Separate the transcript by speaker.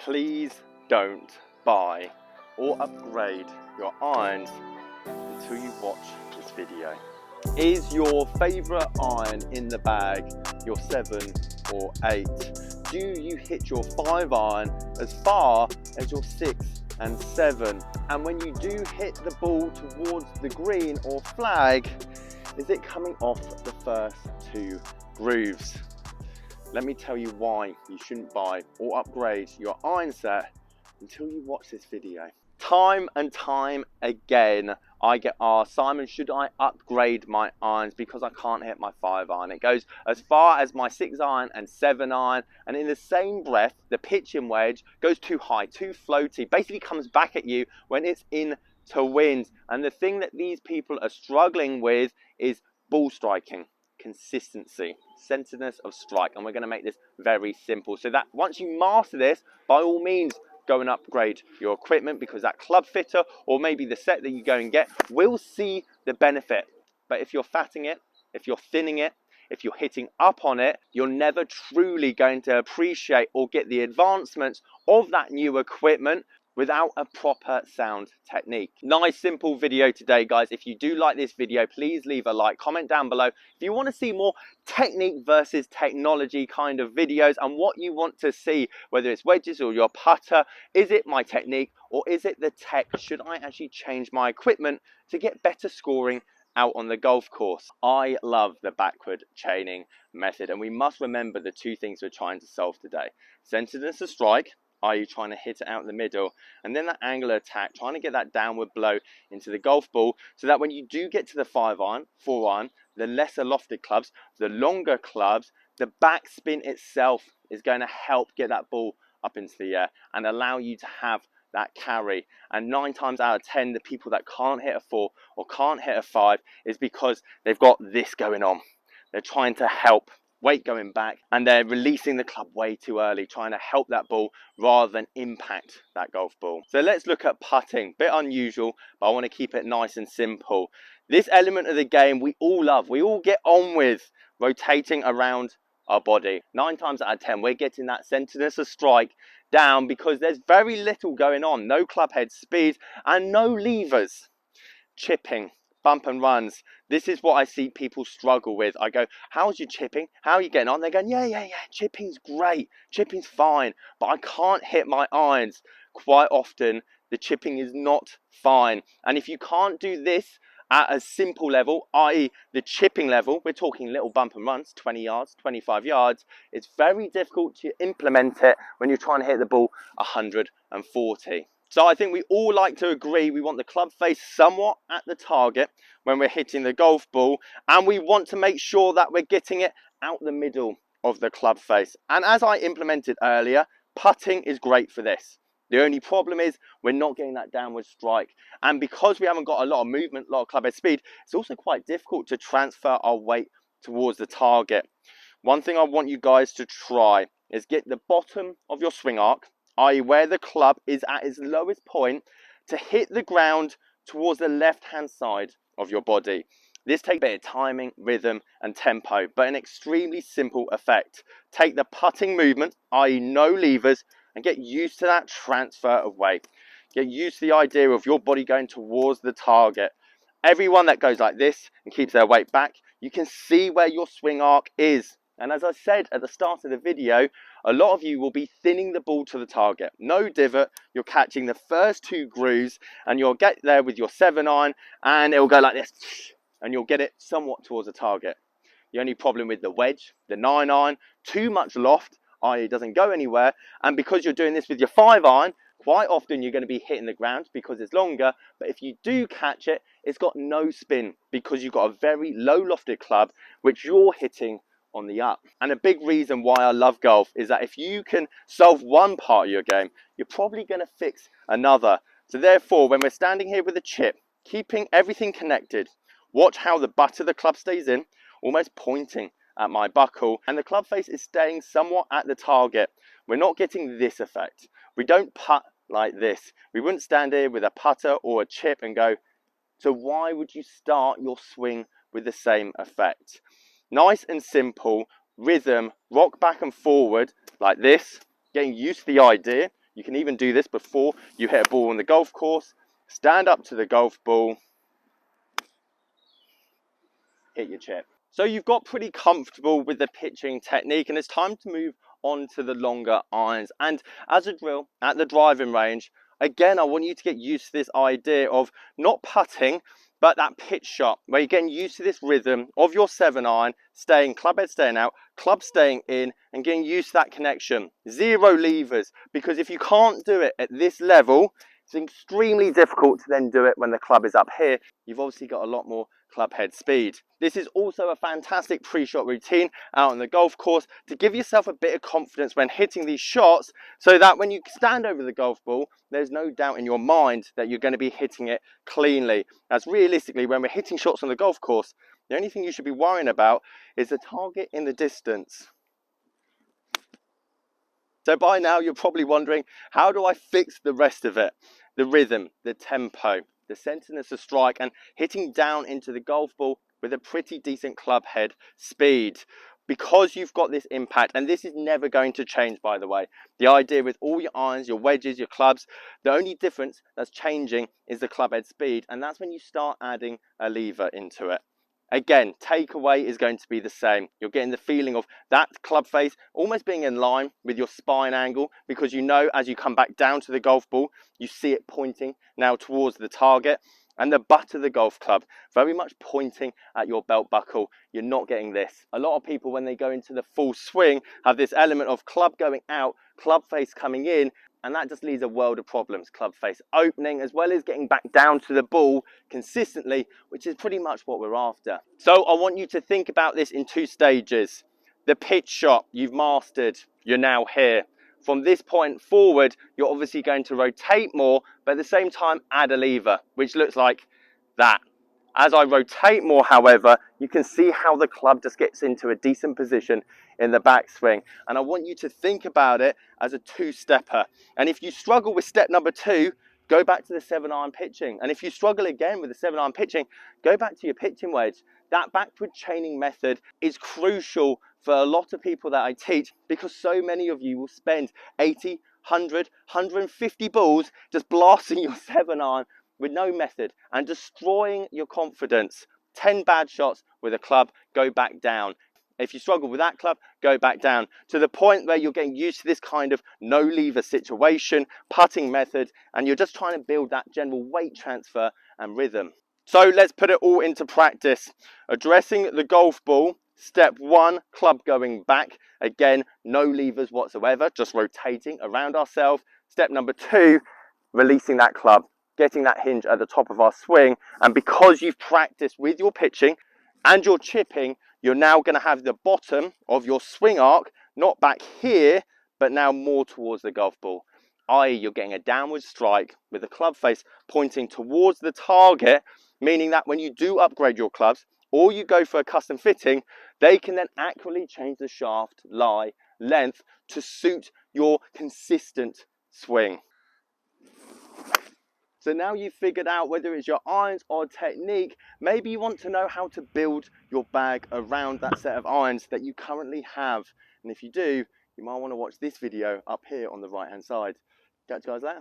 Speaker 1: please don't buy or upgrade your irons until you watch this video. Is your favourite iron in the bag your 7 or 8? Do you hit your 5 iron as far as your 6 and 7? And when you do hit the ball towards the green or flag, is it coming off the first 2 grooves? Let me tell you why you shouldn't buy or upgrade your iron set until you watch this video. Time and time again, I get asked, Simon, should I upgrade my irons because I can't hit my 5 iron? It goes as far as my 6 iron and 7 iron, and in the same breath, the pitching wedge goes too high, too floaty, basically comes back at you when it's in to wind. And the thing that these people are struggling with is ball striking, consistency, centeredness of strike. And we're going to make this very simple so that once you master this, by all means, go and upgrade your equipment, because that club fitter or maybe the set that you go and get will see the benefit. But if you're fatting it, if you're thinning it, if you're hitting up on it, you're never truly going to appreciate or get the advancements of that new equipment without a proper sound technique. Nice simple video today, guys. If you do like this video, please leave a like, comment down below. If you want to see more technique versus technology kind of videos and what you want to see, whether it's wedges or your putter, is it my technique or is it the tech? Should I actually change my equipment to get better scoring out on the golf course? I love the backward chaining method, and we must remember the 2 things we're trying to solve today. Centeredness of strike, i.e. trying to hit it out in the middle, and then that angular attack, trying to get that downward blow into the golf ball so that when you do get to the 5 iron, 4 iron, the lesser lofted clubs, the longer clubs, the backspin itself is going to help get that ball up into the air and allow you to have that carry. And 9 times out of 10, the people that can't hit a 4 or can't hit a 5 is because they've got this going on. They're trying to help, weight going back, and they're releasing the club way too early, trying to help that ball rather than impact that golf ball. So let's look at putting. Bit unusual, but I want to keep it nice and simple. This element of the game we all love, we all get on with, rotating around our body. 9 times out of 10, we're getting that centeredness of strike down because there's very little going on. No club head speed and no levers. Chipping, bump and runs. This is what I see people struggle with. I go, how's your chipping? How are you getting on? They're going, yeah, chipping's great. Chipping's fine, but I can't hit my irons. Quite often, the chipping is not fine. And if you can't do this at a simple level, i.e. the chipping level, we're talking little bump and runs, 20 yards, 25 yards, it's very difficult to implement it when you're trying to hit the ball 140. So I think we all like to agree we want the club face somewhat at the target when we're hitting the golf ball, and we want to make sure that we're getting it out the middle of the club face. And as I implemented earlier, putting is great for this. The only problem is we're not getting that downward strike. And because we haven't got a lot of movement, a lot of club head speed, it's also quite difficult to transfer our weight towards the target. One thing I want you guys to try is get the bottom of your swing arc, i.e. where the club is at its lowest point, to hit the ground towards the left-hand side of your body. This takes a bit of timing, rhythm and tempo, but an extremely simple effect. Take the putting movement, i.e. no levers, and get used to that transfer of weight. Get used to the idea of your body going towards the target. Everyone that goes like this and keeps their weight back, you can see where your swing arc is. And as I said at the start of the video, a lot of you will be thinning the ball to the target. No divot, you're catching the first 2 grooves, and you'll get there with your 7 iron, and it will go like this, and you'll get it somewhat towards the target. The only problem with the wedge, the 9 iron, too much loft, i.e. it doesn't go anywhere, and because you're doing this with your 5 iron, quite often you're going to be hitting the ground because it's longer, but if you do catch it, it's got no spin because you've got a very low lofted club which you're hitting on the up. And a big reason why I love golf is that if you can solve one part of your game, you're probably going to fix another. So therefore, when we're standing here with a chip, keeping everything connected, watch how the butt of the club stays in, almost pointing at my buckle, and the club face is staying somewhat at the target. We're not getting this effect. We don't putt like this. We wouldn't stand here with a putter or a chip and go, so why would you start your swing with the same effect? Nice and simple, rhythm, rock back and forward like this, getting used to the idea. You can even do this before you hit a ball on the golf course. Stand up to the golf ball, hit your chip. So you've got pretty comfortable with the pitching technique, and it's time to move on to the longer irons. And as a drill at the driving range, again, I want you to get used to this idea of not putting, but that pitch shot, where you're getting used to this rhythm of your 7-iron, staying, club head staying out, club staying in, and getting used to that connection. 0 levers, because if you can't do it at this level, it's extremely difficult to then do it when the club is up here. You've obviously got a lot more club head speed. This is also a fantastic pre-shot routine out on the golf course to give yourself a bit of confidence when hitting these shots, so that when you stand over the golf ball, there's no doubt in your mind that you're going to be hitting it cleanly. As realistically, when we're hitting shots on the golf course, the only thing you should be worrying about is the target in the distance. So by now you're probably wondering, how do I fix the rest of it? The rhythm, the tempo, the centerness of strike, and hitting down into the golf ball with a pretty decent club head speed. Because you've got this impact, and this is never going to change, by the way. The idea with all your irons, your wedges, your clubs, the only difference that's changing is the club head speed, and that's when you start adding a lever into it. Again, takeaway is going to be the same. You're getting the feeling of that club face almost being in line with your spine angle, because you know as you come back down to the golf ball, you see it pointing now towards the target, and the butt of the golf club very much pointing at your belt buckle. You're not getting this. A lot of people, when they go into the full swing, have this element of club going out, club face coming in, and that just leaves a world of problems. Club face opening, as well as getting back down to the ball consistently, which is pretty much what we're after. So I want you to think about this in 2 stages. The pitch shot, you've mastered, you're now here. From this point forward, you're obviously going to rotate more, but at the same time add a lever, which looks like that. As I rotate more, however, you can see how the club just gets into a decent position in the backswing. And I want you to think about it as a 2-stepper. And if you struggle with step number 2, go back to the 7-iron pitching. And if you struggle again with the 7-iron pitching, go back to your pitching wedge. That backward chaining method is crucial for a lot of people that I teach, because so many of you will spend 80, 100, 150 balls just blasting your 7-iron with no method and destroying your confidence. 10 bad shots with a club, go back down. If you struggle with that club, go back down to the point where you're getting used to this kind of no lever situation, putting method, and you're just trying to build that general weight transfer and rhythm. So let's put it all into practice. Addressing the golf ball, step 1, club going back. Again, no levers whatsoever, just rotating around ourselves. Step number 2, releasing that club, getting that hinge at the top of our swing. And because you've practiced with your pitching and your chipping, you're now going to have the bottom of your swing arc not back here, but now more towards the golf ball. I.e., you're getting a downward strike with the club face pointing towards the target, meaning that when you do upgrade your clubs or you go for a custom fitting, they can then accurately change the shaft, lie, length to suit your consistent swing. So now you've figured out whether it's your irons or technique, maybe you want to know how to build your bag around that set of irons that you currently have. And if you do, you might want to watch this video up here on the right hand side. Catch you guys later.